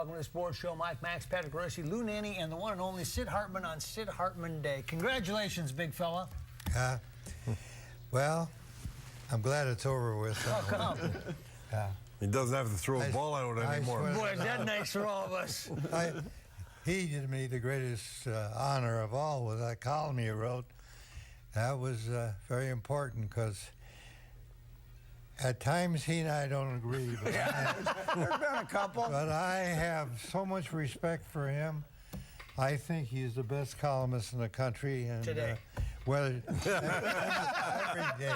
Welcome to the Sports Show. Mike, Max, Patrick Rossi, Lou Nanny, and the one and only Sid Hartman on Sid Hartman Day. Congratulations, big fella. Well, I'm glad it's over with. Oh, come. He doesn't have to throw a ball out anymore. Boy, is that nice for all of us. He did me the greatest honor of all with that column he wrote. That was very important because at times he and I don't agree. But There's been a couple. But I have so much respect for him. I think he's the best columnist in the country. And, Today. Every day.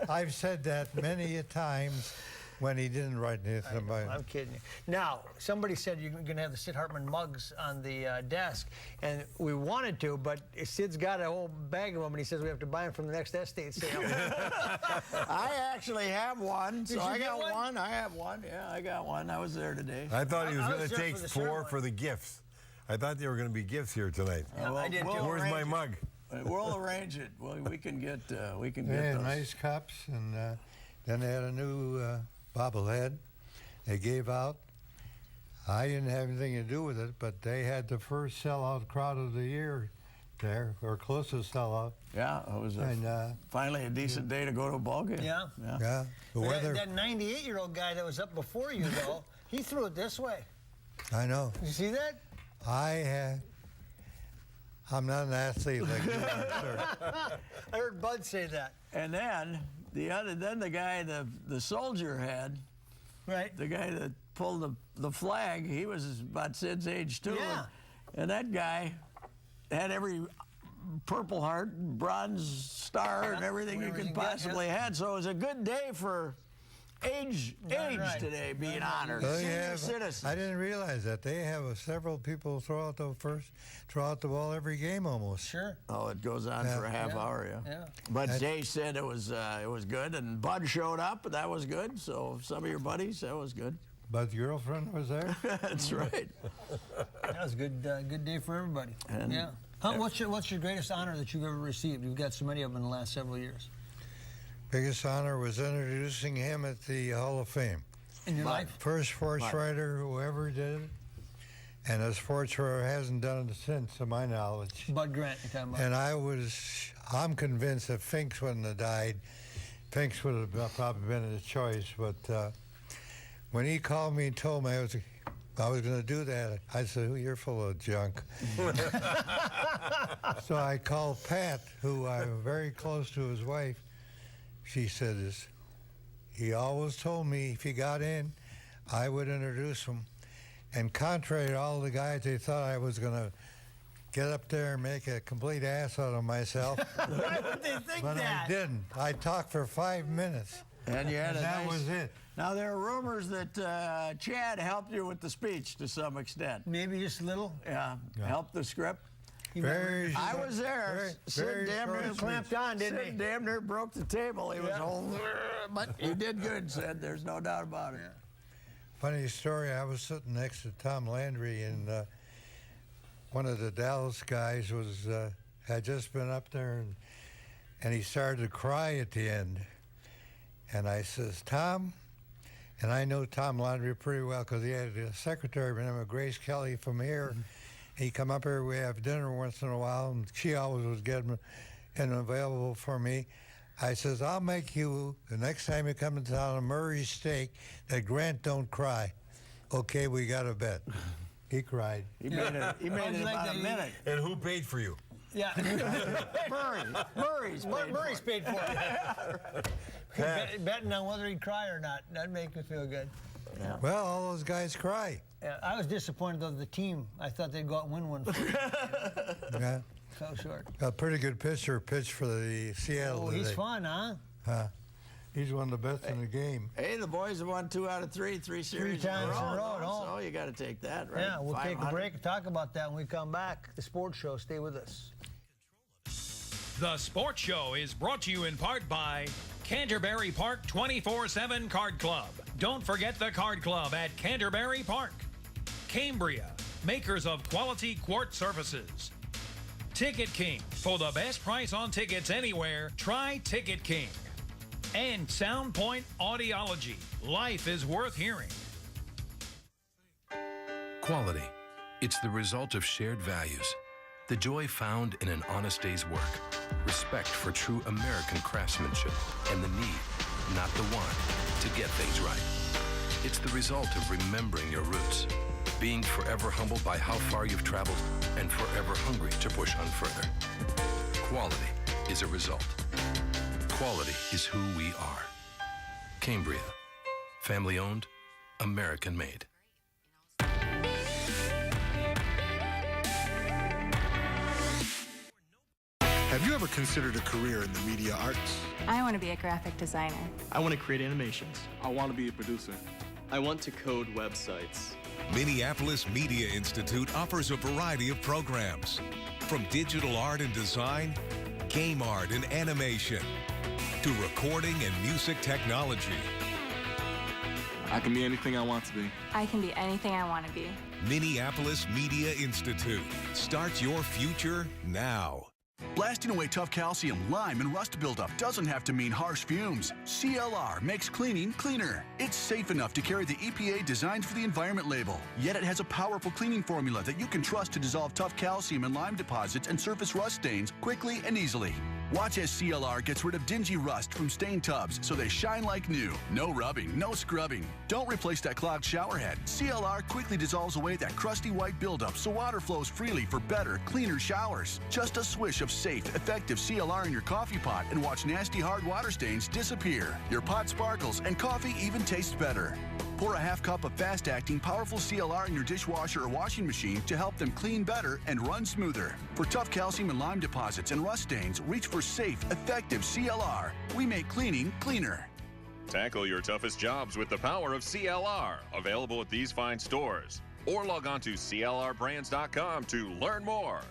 I've said that many a times when he didn't write anything about it. I'm kidding you. Now, somebody said you're going to have the Sid Hartman mugs on the desk, and we wanted to, but Sid's got a whole bag of them, and he says we have to buy them from the next estate sale. I actually have one. So Did you I get got one? one. I have one. Yeah, I got one. I was there today. I thought he was I going was to there take for the 4 ceremony. for the gifts. I thought there were going to be gifts here tonight. Yeah, I did too. we'll Where's arrange my it. mug? We'll arrange it. Well, we can get They those. had nice cups, and then they had a new bobblehead they gave out. I didn't have anything to do with it, but they had the first sellout crowd of the year there, or closest sellout. Yeah, it was finally a decent day to go to a ball game. Yeah. Yeah, the weather. That 98-year-old guy that was up before you, though, he threw it this way. I know. Did you see that? I'm not an athlete like you are, sir. I heard Bud say that. And then the guy the soldier had, Right. the guy that pulled the flag, he was about Sid's age too. Yeah. And that guy had every Purple Heart, Bronze Star, and everything you Whatever could you get, possibly had. So it was a good day for age right. today being honored. Well, Senior yeah, citizens. I didn't realize that. They have several people throw out the ball every game almost. Sure. Oh, it goes on for a half hour, Yeah. But Jay said it was good, and Bud showed up, that was good. So some of your buddies, that was good. But the girlfriend was there? That's right. That was a good day for everybody. And- yeah. What's your greatest honor that you've ever received? You've got so many of them in the last several years. Biggest honor was introducing him at the Hall of Fame. In your life? First sports writer who ever did it. And a sports writer hasn't done it since, to my knowledge. Bud Grant, you're talking about. And I'm convinced if Finks wouldn't have died, Finks would have probably been his choice. But when he called me and told me I was going to do that, I said, "Oh, you're full of junk." So I called Pat, who I'm very close to his wife. She said, he always told me if he got in, I would introduce him. And contrary to all the guys, they thought I was going to get up there and make a complete ass out of myself. Why would they think But that? I didn't. I talked for 5 minutes. And you had And that was it. Now, there are rumors that Chad helped you with the speech to some extent. Maybe just a little. Yeah, helped the script. Very I was there. very Sid damn near short clamped on, didn't he? Sid damn near broke the table. He was all, but he did good, Sid. There's no doubt about it. Funny story, I was sitting next to Tom Landry, and one of the Dallas guys had just been up there, and he started to cry at the end. And I says, "Tom," and I know Tom Landry pretty well because he had a secretary by the name of Grace Kelly from here. He come up here, we have dinner once in a while, and she always was getting available for me. I says, "I'll make you, the next time you come to town, a Murray steak that Grant don't cry." "Okay, we got a bet." He cried. He made it How'd you like about a that? minute. And who paid for you? Yeah. Murray's Murray's paid for it. Betting on whether he'd cry or not. That'd make me feel good. Well, all those guys cry. Yeah, I was disappointed though the team. I thought they'd go out and win one. Yeah. So short. A pretty good pitcher pitched for the Seattle Oh, he's today. fun, huh? He's one of the best in the game. Hey, the boys have won 2 out of 3 series times in a row, no? no? So you got to take that, right? Yeah, we'll take a 500. break and talk about that when we come back. The Sports Show. Stay with us. The Sports Show is brought to you in part by Canterbury Park 24/7 Card Club. Don't forget the Card Club at Canterbury Park. Cambria, makers of quality quartz surfaces. Ticket King. For the best price on tickets anywhere, try Ticket King. And Soundpoint Audiology. Life is worth hearing. Quality. It's the result of shared values. The joy found in an honest day's work. Respect for true American craftsmanship and the need, not the want, to get things right. It's the result of remembering your roots, being forever humbled by how far you've traveled and forever hungry to push on further. Quality is a result. Quality is who we are. Cambria. Family owned, American made. Have you ever considered a career in the media arts? I want to be a graphic designer. I want to create animations. I want to be a producer. I want to code websites. Minneapolis Media Institute offers a variety of programs, from digital art and design, game art and animation, to recording and music technology. I can be anything I want to be. I can be anything I want to be. Minneapolis Media Institute. Start your future now. Blasting away tough calcium, lime, and rust buildup doesn't have to mean harsh fumes. CLR makes cleaning cleaner. It's safe enough to carry the EPA Designed for the Environment label, yet it has a powerful cleaning formula that you can trust to dissolve tough calcium and lime deposits and surface rust stains quickly and easily. Watch as CLR gets rid of dingy rust from stain tubs so they shine like new. No rubbing, no scrubbing. Don't replace that clogged shower head. CLR quickly dissolves away that crusty white buildup so water flows freely for better, cleaner showers. Just a swish of safe, effective CLR in your coffee pot and watch nasty hard water stains disappear. Your pot sparkles and coffee even tastes better. Pour a half cup of fast-acting, powerful CLR in your dishwasher or washing machine to help them clean better and run smoother. For tough calcium and lime deposits and rust stains, reach for safe, effective CLR. We make cleaning cleaner. Tackle your toughest jobs with the power of CLR. Available at these fine stores. Or log on to CLRbrands.com to learn more.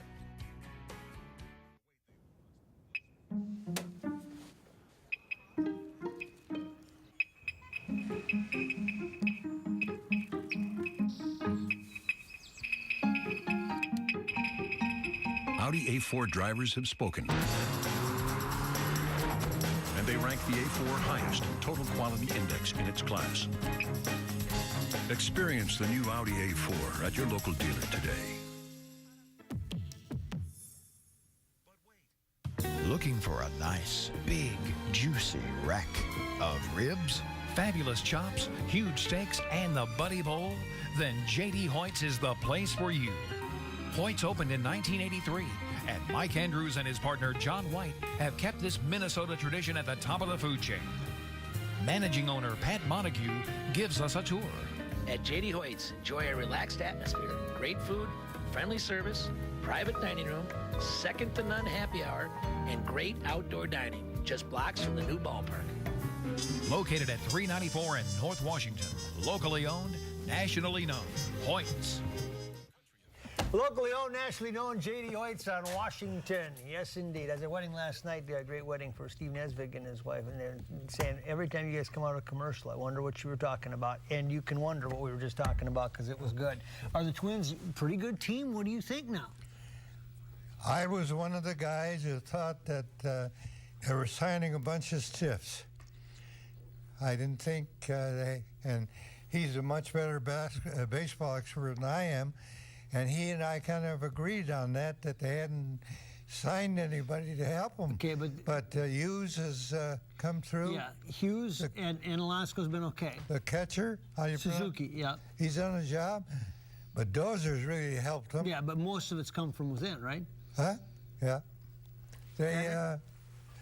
Audi A4 drivers have spoken. And they rank the A4 highest in total quality index in its class. Experience the new Audi A4 at your local dealer today. Looking for a nice, big, juicy rack of ribs? Fabulous chops, huge steaks, and the Buddy Bowl? Then J.D. Hoyt's is the place for you. Hoyt's opened in 1983, and Mike Andrews and his partner John White have kept this Minnesota tradition at the top of the food chain. Managing owner Pat Montague gives us a tour. At J.D. Hoyt's, enjoy a relaxed atmosphere, great food, friendly service, private dining room, second-to-none happy hour, and great outdoor dining, just blocks from the new ballpark. Located at 394 in North Washington, locally owned, nationally known, Hoyt's. Locally owned, nationally known, J.D. Hoyt's on Washington. Yes, indeed. I was at a wedding last night, a great wedding for Steve Nesvig and his wife, and they're saying every time you guys come out of a commercial, I wonder what you were talking about. And you can wonder what we were just talking about because it was good. Are the Twins a pretty good team? What do you think now? I was one of the guys who thought that they were signing a bunch of stiffs. I didn't think and he's a much better baseball expert than I am. And he and I kind of agreed on that they hadn't signed anybody to help them. Okay, but Hughes has come through. Yeah, Hughes and Alaska's been okay. The catcher, how do you Suzuki, yeah. He's done a job, but Dozer's really helped him. Yeah, but most of it's come from within, right? Huh? Yeah. They.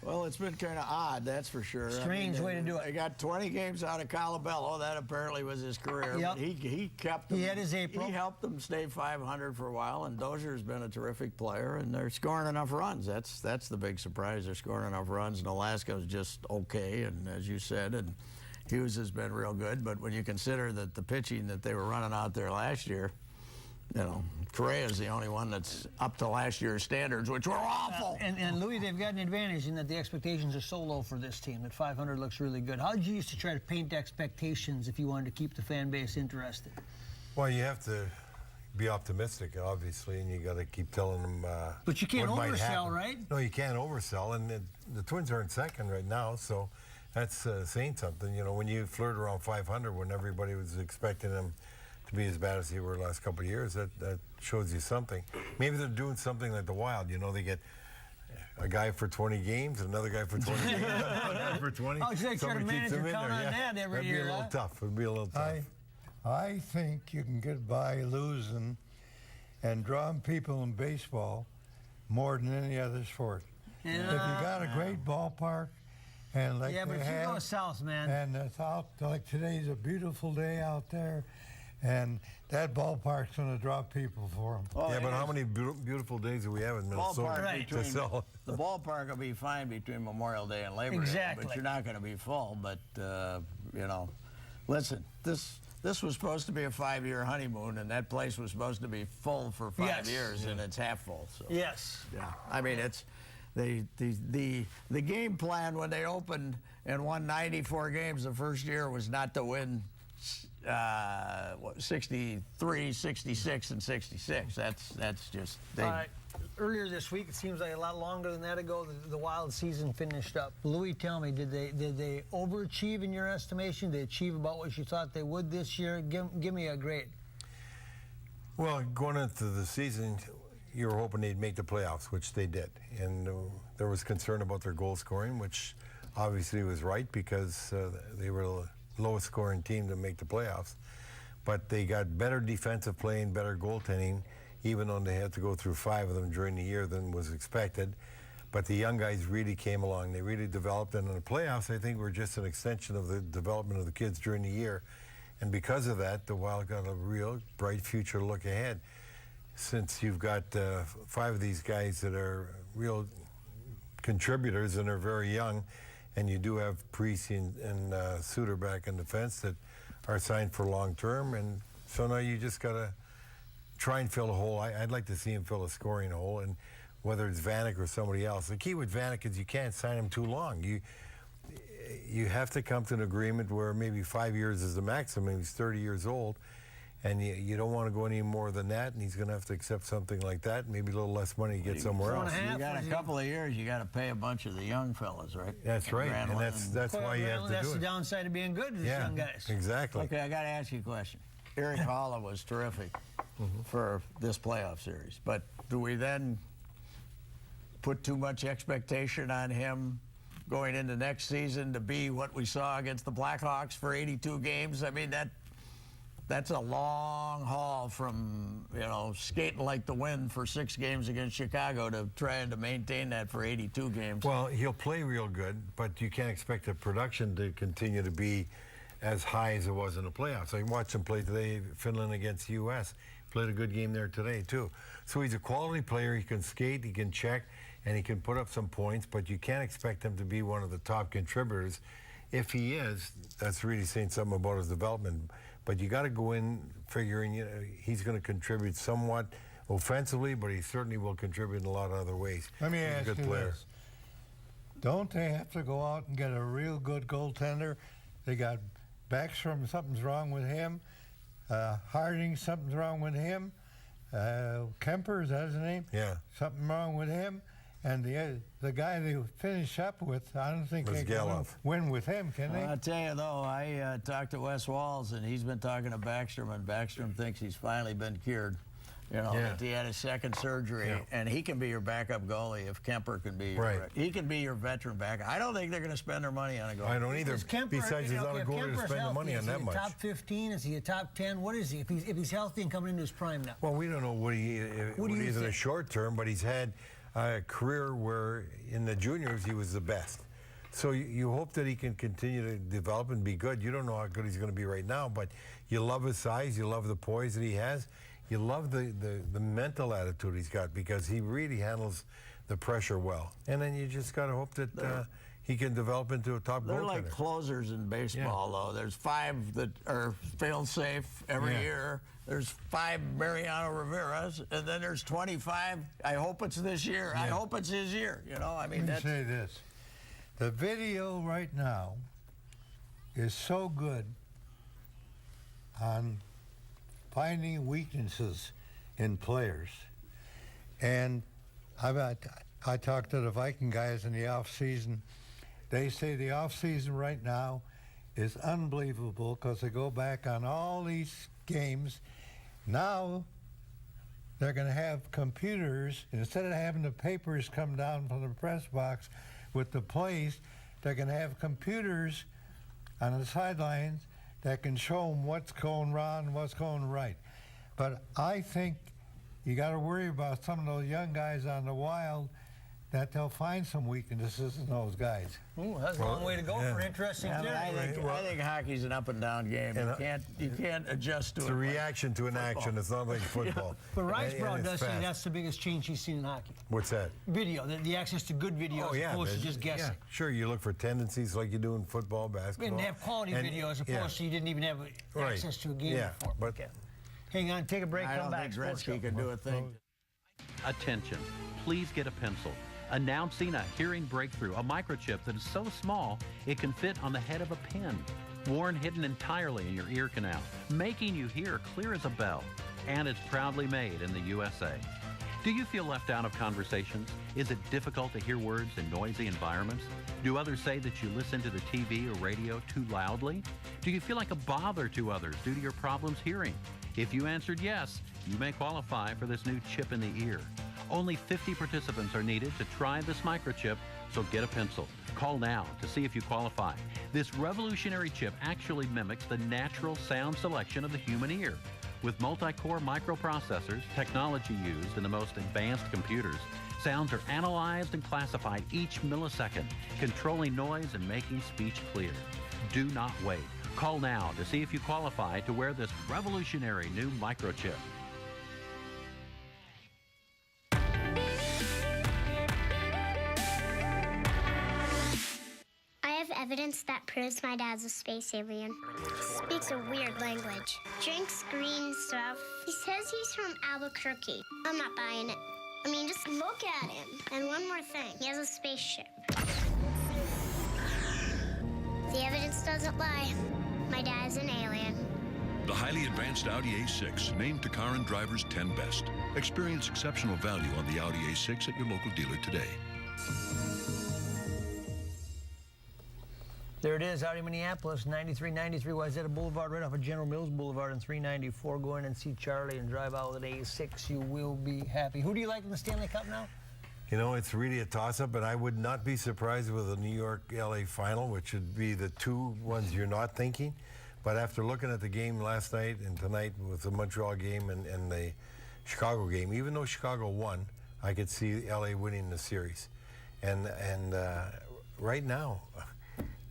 Well, it's been kind of odd, that's for sure. Strange way to do it. They got 20 games out of Colabello. That apparently was his career. Yep. But he kept them. He had his April. He helped them stay 500 for a while, and Dozier's been a terrific player, and they're scoring enough runs. That's the big surprise. They're scoring enough runs, and Alaska's just okay, and as you said, and Hughes has been real good. But when you consider that the pitching that they were running out there last year, you know, Correa is the only one that's up to last year's standards, which were awful. And Louis, they've got an advantage in that the expectations are so low for this team that 500 looks really good. How did you used to try to paint expectations if you wanted to keep the fan base interested? Well, you have to be optimistic, obviously, and you got to keep telling them but you can't what might oversell, happen. right? No, you can't oversell, and the Twins are in second right now, so that's saying something. You know, when you flirt around 500 when everybody was expecting them to be as bad as they were the last couple of years, that shows you something. Maybe they're doing something like the Wild. You know, they get a guy for 20 games, another guy for 20 games, another guy for 20. Oh, so they try to manage and count on that every year. That'd be a little tough. It'd be a little tough. I think you can get by losing and drawing people in baseball more than any other sport. Yeah. If you got a great ballpark, and like yeah, but they if you have, go south, man. and it's out, like today's a beautiful day out there, and that ballpark's going to draw people for them. Oh, yeah, but how many beautiful days do we have in Minnesota to sell? The ballpark will be fine between Memorial Day and Labor Day, but you're not going to be full. But, you know, listen, this was supposed to be a 5-year honeymoon, and that place was supposed to be full for 5 years, and it's half full. So. Yes. Yeah. I mean, it's the game plan when they opened and won 94 games the first year was not to win 63, 66, and 66. That's just. Earlier this week, it seems like a lot longer than that ago, the Wild season finished up. Louis, tell me, did they overachieve in your estimation? Did they achieve about what you thought they would this year? Give me a grade. Well, going into the season, you were hoping they'd make the playoffs, which they did. And there was concern about their goal scoring, which obviously was right because they were the lowest scoring team to make the playoffs. But they got better defensive play and better goaltending, even though they had to go through 5 of them during the year than was expected. But the young guys really came along. They really developed. And in the playoffs, I think, were just an extension of the development of the kids during the year. And because of that, the Wild got a real bright future to look ahead. Since you've got 5 of these guys that are real contributors and are very young, and you do have Preece and Suter back in defense that are signed for long term, and so now you just got to try and fill a hole. I'd like to see him fill a scoring hole, and whether it's Vanek or somebody else. The key with Vanek is you can't sign him too long. You have to come to an agreement where maybe 5 years is the maximum. He's 30 years old, and you don't want to go any more than that, and he's going to have to accept something like that, maybe a little less money to get somewhere else. You got a couple of years, you got to pay a bunch of the young fellas, right? That's right, and that's why you have to do it. That's the downside of being good to these young guys. Exactly. Okay, I got to ask you a question. Erik Haula was terrific for this playoff series, but do we then put too much expectation on him going into next season to be what we saw against the Blackhawks for 82 games? I mean, that's a long haul from, you know, skating like the wind for 6 games against Chicago to trying to maintain that for 82 games. Well, he'll play real good, but you can't expect the production to continue to be as high as it was in the playoffs. I watched him play today, Finland against the U.S. Played a good game there today, too. So he's a quality player. He can skate, he can check, and he can put up some points, but you can't expect him to be one of the top contributors. If he is, that's really saying something about his development. But you got to go in figuring, you know, he's going to contribute somewhat offensively, but he certainly will contribute in a lot of other ways. Let me He's ask a good you player. this. Don't they have to go out and get a real good goaltender? They got Backstrom, something's wrong with him. Harding, something's wrong with him. Kemper, is that his name? Yeah. Something wrong with him. And the guy they finish up with, I don't think they can win with him, can they? I'll tell you, though, I talked to Wes Walz, and he's been talking to Backstrom, and Backstrom thinks he's finally been cured. You know, that he had his second surgery, and he can be your backup goalie if Kemper can be your he can be your veteran backup. I don't think they're going to spend their money on a goalie. I don't either. Besides, he's not a goalie to spend the money on that much. Is he a top 15? Is he a top 10? What is he? If he's healthy and coming into his prime now. Well, we don't know what he is in the short term, but he's had a career where in the juniors he was the best. So you hope that he can continue to develop and be good. You don't know how good he's going to be right now, but you love his size, you love the poise that he has, you love the mental attitude he's got because he really handles the pressure well. And then you just got to hope that he can develop into a top goaltender. They're like closers in baseball, though. There's 5 that are fail-safe every year. There's 5 Mariano Rivera's, and then there's 25. I hope it's this year. I hope it's his year. You know, I mean, Let me say this. The video right now is so good on finding weaknesses in players. And I talked to the Viking guys in the off-season. They say the off-season right now is unbelievable because they go back on all these games. Now they're going to have computers. Instead of having the papers come down from the press box with the plays, they're going to have computers on the sidelines that can show them what's going wrong and what's going right. But I think you got to worry about some of those young guys on the Wild, that they'll find some weaknesses in those guys. Ooh, that's a long way to go for an interesting theory. I think hockey's an up and down game. You can't adjust to it. It's a reaction to an action. It's not like football. But Rice And Brown it's does say fast. that's the biggest change he's seen in hockey. What's that? Video, the access to good video as opposed to just guessing. Yeah, sure, you look for tendencies like you do in football, basketball. And they have quality video as opposed to you didn't even have access to a game before. But okay. Hang on, take a break, I come don't back. think Gretzky can do a thing. Attention, please get a pencil. Announcing a hearing breakthrough, a microchip that is so small it can fit on the head of a pen, worn hidden entirely in your ear canal, making you hear clear as a bell. And it's proudly made in the USA. Do you feel left out of conversations? Is it difficult to hear words in noisy environments? Do others say that you listen to the TV or radio too loudly? Do you feel like a bother to others due to your problems hearing? If you answered yes, you may qualify for this new chip in the ear. Only 50 participants are needed to try this microchip, so get a pencil. Call now to see if you qualify. This revolutionary chip actually mimics the natural sound selection of the human ear. With multi-core microprocessors, technology used in the most advanced computers, sounds are analyzed and classified each millisecond, controlling noise and making speech clear. Do not wait. Call now to see if you qualify to wear this revolutionary new microchip. Evidence that proves my dad's a space alien. Speaks a weird language. Drinks green stuff. He says he's from Albuquerque. I'm not buying it. I mean, just look at him. And one more thing. He has a spaceship. The evidence doesn't lie. My dad's an alien. The highly advanced Audi A6, named to car and drivers 10 best. Experience exceptional value on the Audi A6 at your local dealer today. There it is, out in Minneapolis, 9393 Wayzata Boulevard, right off of General Mills Boulevard and 394. Go in and see Charlie and drive out with an A6. You will be happy. Who do you like in the Stanley Cup now? You know, it's really a toss-up, but I would not be surprised with a New York-LA final, which would be the two ones you're not thinking. But after looking at the game last night and tonight with the Montreal game and the Chicago game, even though Chicago won, I could see LA winning the series. And right now,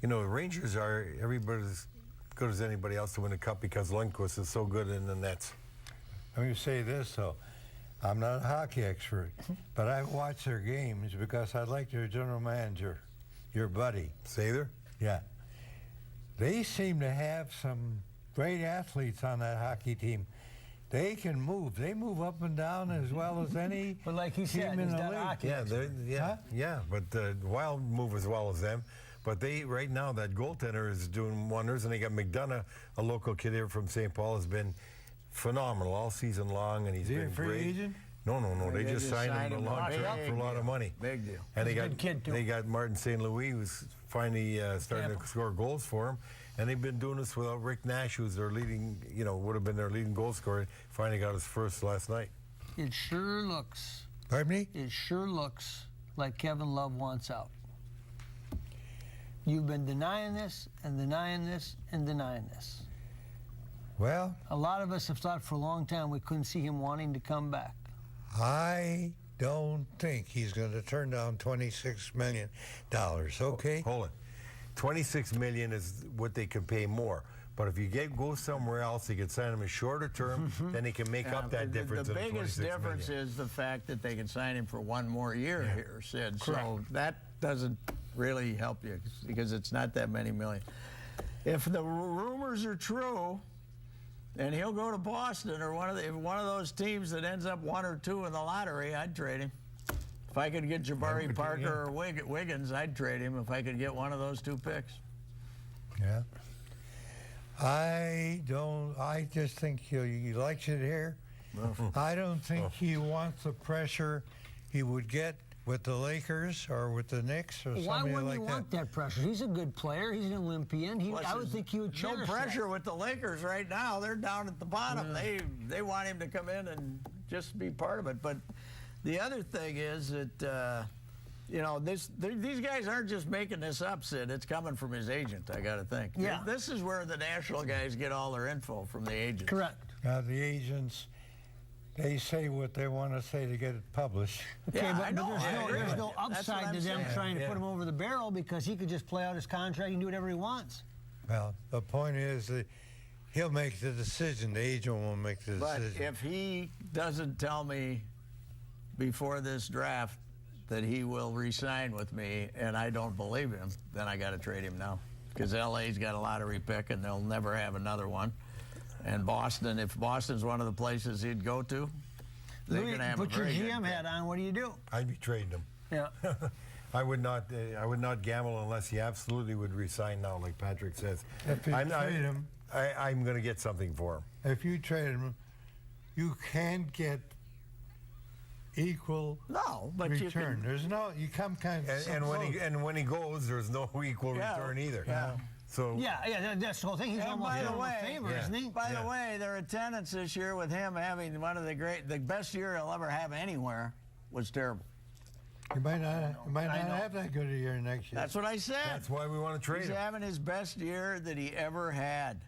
you know, the Rangers are everybody as good as anybody else to win the Cup because Lundqvist is so good in the nets. Let me say this, though. I'm not a hockey expert, but I watch their games because I like their general manager, your buddy. Sather? Yeah. They seem to have some great athletes on that hockey team. They can move. They move up and down as well as any but like he said, team in he's the not league. hockey. Yeah, but the Wild move as well as them. But they, right now, that goaltender is doing wonders, and they got McDonough, a local kid here from St. Paul, has been phenomenal all season long, and he's been a free great. agent? No. They just signed him a long term for a lot of money. Big deal. And He's they got Martin St. Louis, who's finally starting to score goals for him. And they've been doing this without Rick Nash, who's their leading, would have been their leading goal scorer. Finally got his first last night. It sure looks. Pardon me? It sure looks like Kevin Love wants out. You've been denying this and denying this and denying this. Well, a lot of us have thought for a long time we couldn't see him wanting to come back. I don't think he's going to turn down $26 million, okay? Hold it. $26 million is what they can pay more. But if you go somewhere else, they can sign him a shorter term, then they can make up that difference. The biggest difference is the fact that they can sign him for one more year here, Sid. Correct. So that doesn't really help you because it's not that many million. If the rumors are true, and he'll go to Boston or one of those teams that ends up 1 or 2 in the lottery, I'd trade him. If I could get Jabari Parker or Wiggins, I'd trade him if I could get one of those 2 picks. Yeah. I just think he likes it here. I don't think he wants the pressure he would get with the Lakers or with the Knicks or Why somebody wouldn't like you that. want that pressure? He's a good player. He's an Olympian. I would think he would No cherish pressure that. with the Lakers right now. They're down at the bottom. They want him to come in and just be part of it. But the other thing is that these guys aren't just making this up, Sid. It's coming from his agent, I got to think. Yeah. This is where the national guys get all their info, from the agents. Correct. Now, the agents, they say what they want to say to get it published. Okay, Yeah, but, I know. but I agree. there's no That's what upside I'm to them saying. trying to put him over the barrel because he could just play out his contract and do whatever he wants. Well, the point is that he'll make the decision. The agent will make the But decision. if he doesn't tell me before this draft that he will re-sign with me, and I don't believe him, then I got to trade him now. Because LA's got a lottery pick, and they'll never have another one. And Boston, if Boston's one of the places he'd go to, they're going to have put a your very good GM pick. hat on. What do you do? I'd be trading him. Yeah. I would not gamble unless he absolutely would resign now, like Patrick says. If you trade him, I'm going to get something for him. if you trade him, you can't get equal return. There's no, you come kind of And when he goes, there's no equal return either. Yeah. So Yeah, that's the whole thing. He's And almost by in the a way, favor, isn't he? By the way, their attendance this year with him having one of the best year he'll ever have anywhere was terrible. You might not have that good a year next year. That's what I said. That's why we want to trade He's him. having his best year that he ever had.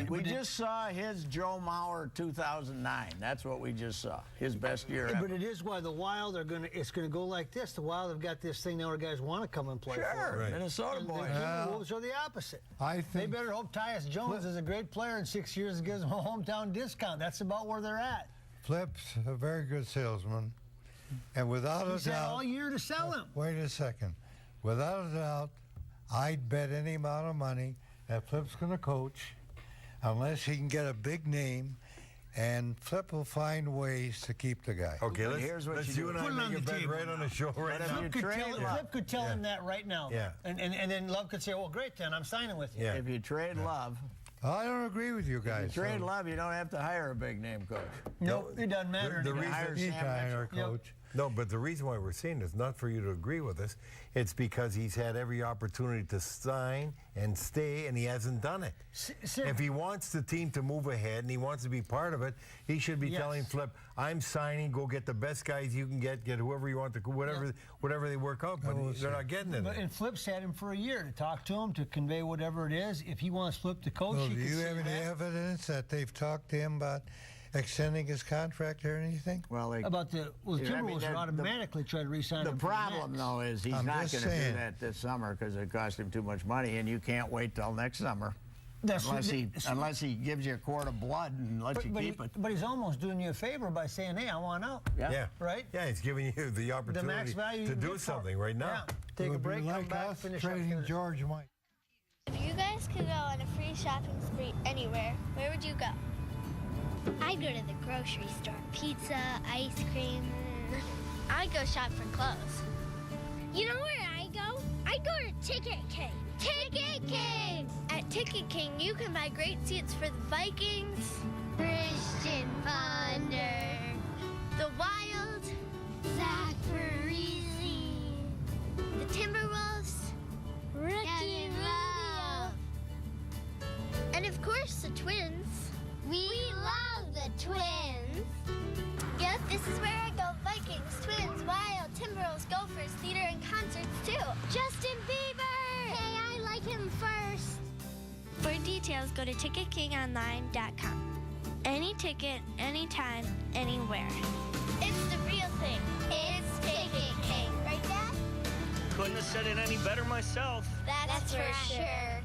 We just saw his Joe Mauer 2009. That's what we just saw. His best year ever. But it is why the Wild it's going to go like this. The Wild have got this thing now where guys want to come and play for Sure, them. Minnesota And boys. the Wolves are the opposite. I They think better hope Tyus Jones is a great player in 6 years and gives them a hometown discount. That's about where they're at. Flip's a very good salesman. And without a He's had doubt, all year to sell him. wait a second. Without a doubt, I'd bet any amount of money that Flip's going to coach unless he can get a big name, and Flip will find ways to keep the guy. Okay, But here's what let's you you do. and I Put it on make a the bet table right on now. the show right But if now. you Flip could tell him that right now. Yeah. And then Love could say, well, great, then I'm signing with you. Yeah. If you trade Love, I don't agree with you guys. if you trade so Love, you don't have to hire a big name coach. Nope, it doesn't matter. The anymore. reason- Hire he's Sam not our Yep. coach. No, but the reason why we're saying is not for you to agree with us. It's because he's had every opportunity to sign and stay, and he hasn't done it. If he wants the team to move ahead and he wants to be part of it, he should be Yes. telling Flip, "I'm signing. Go get the best guys you can get whoever you want to, whatever they work out." But they're not getting it. And Flip's had him for a year to talk to him, to convey whatever it is. If he wants Flip to coach, Well, he do can you say have any that. evidence that they've talked to him about extending his contract or anything? Well, The Yeah, I mean, Timberwolves would the- automatically try to re-sign The him. for problem, max. though, is he's I'm not going just to do saying. that this summer because it cost him too much money, and you can't wait till next summer. That's Unless he gives you a quart of blood and lets you keep it. But he's almost doing you a favor by saying, "Hey, I want out." Yeah. Right? Yeah, he's giving you the opportunity max value you to can do get for something him. right now. Yeah. Take It a would be break, come like back, us finish up. trading finish- George White. If you guys could go on a free shopping spree anywhere, where would you go? I'd go to the grocery store. Pizza, ice cream. I'd go shop for clothes. You know where I go? I'd go to Ticket King. Ticket King! At Ticket King, you can buy great seats for the Vikings, Christian Ponder, the Wild, Zach Parise, the Timberwolves, Ricky Rubio, and of course the Twins. We love the Twins. Yes, this is where I go. Vikings, Twins, Wild, Timberwolves, Gophers, theater, and concerts too. Justin Bieber! Hey, I like him first. For details, go to ticketkingonline.com. Any ticket, anytime, anywhere. It's the real thing. It's Ticket King. Right, Dad? Couldn't have said it any better myself. That's for sure.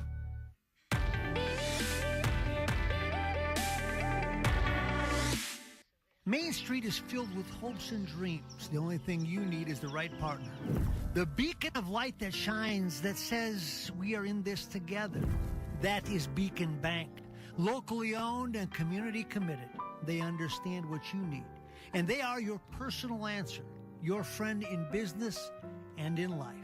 Main Street is filled with hopes and dreams. The only thing you need is the right partner. The beacon of light that shines, that says we are in this together. That is Beacon Bank. Locally owned and community committed. They understand what you need. And they are your personal answer. Your friend in business and in life.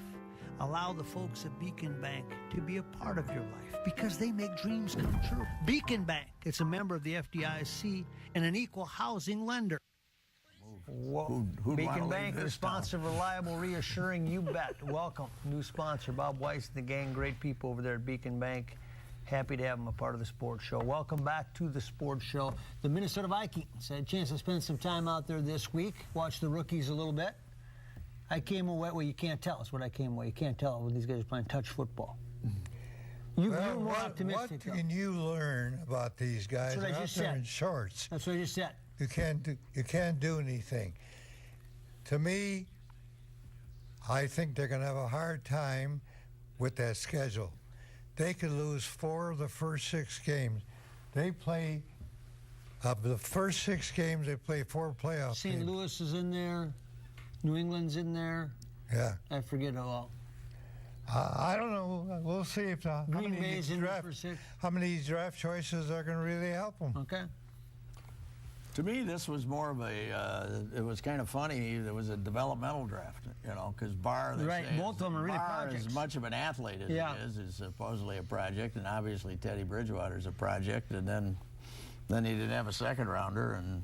Allow the folks at Beacon Bank to be a part of your life because they make dreams come true. Beacon Bank, it's a member of the FDIC and an equal housing lender. Who'd Beacon wanna leave Bank, this responsive, reliable, reassuring, you bet. Welcome, new sponsor, Bob Weiss and the gang, great people over there at Beacon Bank. Happy to have them a part of the sports show. Welcome back to the sports show. The Minnesota Vikings had a chance to spend some time out there this week, watch the rookies a little bit. I came away, well, you can't tell us what I came away. You can't tell when these guys are playing touch football. You're more optimistic. What can you learn about these guys? That's what I They're just out there said. in shorts. That's what I just said. You can't do anything. To me, I think they're going to have a hard time with that schedule. They could lose 4 of the first 6 games. They play, of the first 6 games, they play 4 playoff St. games. Louis is in there. New England's in there. Yeah. I forget it all. I don't know. We'll see if how Green many Bay's in draft, for 6. how many of these draft choices are going to really help them. Okay. To me, this was more of a, it was kind of funny. There was a developmental draft, you know, because Barr, they Right, say, both of them are really Barr is projects. as much of an athlete as Yeah. he is supposedly a project, and obviously Teddy Bridgewater's a project, and then he didn't have a second rounder, and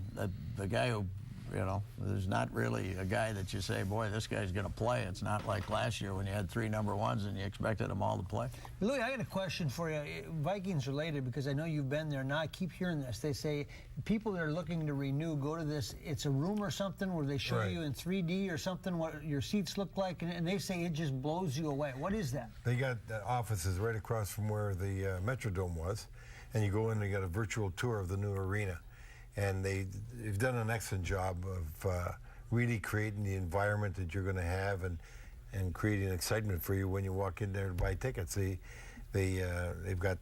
the guy who, you know, there's not really a guy that you say, boy, this guy's going to play. It's not like last year when you had 3 number 1s and you expected them all to play. Louis, I got a question for you. Vikings related, because I know you've been there. Now I keep hearing this. They say people that are looking to renew go to this. It's a room or something where they show you in 3D or something what your seats look like, and they say it just blows you away. What is that? They got offices right across from where the Metrodome was, and you go in and you got a virtual tour of the new arena. And they've done an excellent job of really creating the environment that you're going to have and creating excitement for you when you walk in there to buy tickets. They've got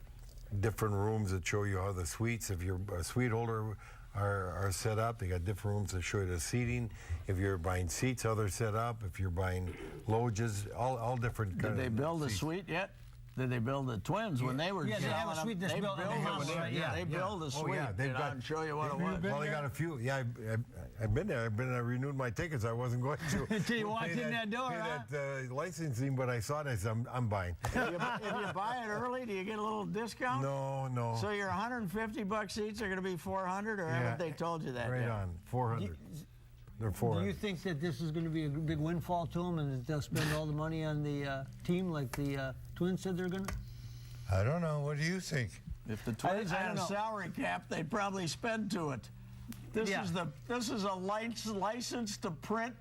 different rooms that show you how the suites, if you're a suite holder, are set up. They got different rooms that show you the seating. If you're buying seats, how they're set up. If you're buying loges, all different kinds of Did they build a seats. suite yet? Did they build the Twins when they were Yeah, they have a suite that's built in the house, right? They build a suite. They've got, and show you what it was. Well, they got a few. Yeah, I've been there. I renewed my tickets. I wasn't going to. Until you walked in that door, pay huh? that licensing, but I saw it. I said, I'm buying. If you buy it early, do you get a little discount? No. So your $150 seats are going to be $400, or haven't they told you that Right yet? on, 400. They're 400. Do you think that this is going to be a big windfall to them, and that they'll spend all the money on the team like the Twins said they're going to? I don't know. What do you think? If the Twins I had don't a know. salary cap, they'd probably spend to it. This is a license to print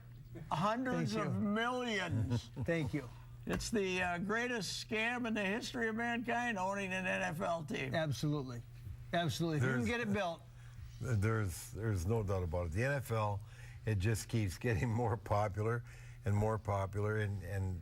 hundreds of millions. Thank you. It's the greatest scam in the history of mankind, owning an NFL team. Absolutely. If you can get it built. There's no doubt about it. The NFL, it just keeps getting more popular and more popular, and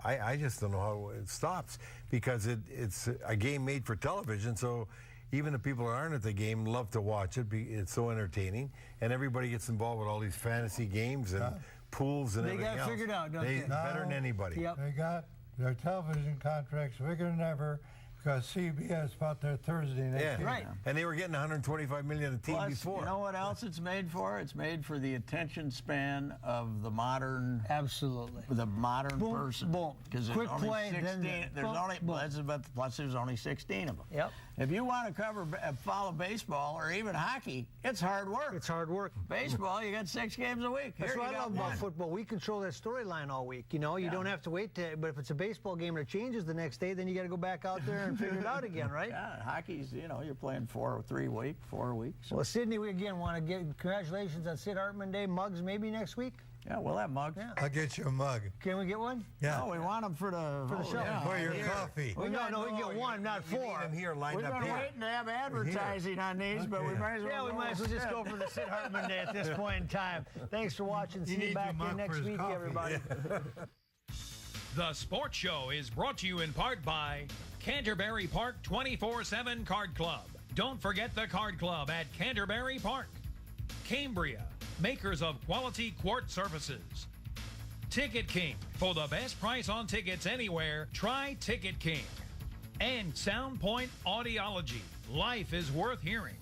I just don't know how it stops, because it's a game made for television, so even the people that aren't at the game love to watch it. It's so entertaining, and everybody gets involved with all these fantasy games and pools and everything else. They got it figured out, don't they? Better than anybody. Yep. They got their television contracts bigger than ever because CBS bought their Thursday night Yeah, game. Right. And they were getting $125 million a team Plus, before. you know what else it's made for? It's made for the attention span of the modern, Absolutely. the modern Boom, person. boom. Because there's Quick only play, 16. then There's boom, only boom. plus there's only 16 of them. Yep. If you want to follow baseball or even hockey, it's hard work. It's hard work. Baseball, you got 6 games a week. That's Here what you I got love about one. football. We control that storyline all week. You know, you don't have to wait but if it's a baseball game and it changes the next day, then you got to go back out there and figure it out again, right? Yeah, hockey's, you know, you're playing 4 weeks. Well, Sydney, we again want to give congratulations on Sid Hartman Day. Mugs maybe next week? Yeah, we'll have mugs. Yeah. I'll get you a mug. Can we get one? Yeah. No, we want them for the show. Yeah. For your Here. coffee. We can get one, not 4. I'm here lined We've up been here. waiting to have advertising on these, but we might as well. Yeah, we might as well just go for the Sid Hartman Day at this point in time. Thanks for watching. See you needs back a mug in next for his week, coffee. everybody. The Sports Show is brought to you in part by Canterbury Park 24/7 Card Club. Don't forget the Card Club at Canterbury Park. Cambria, makers of quality quartz surfaces. Ticket King. For the best price on tickets anywhere, try Ticket King. And Sound Point Audiology. Life is worth hearing.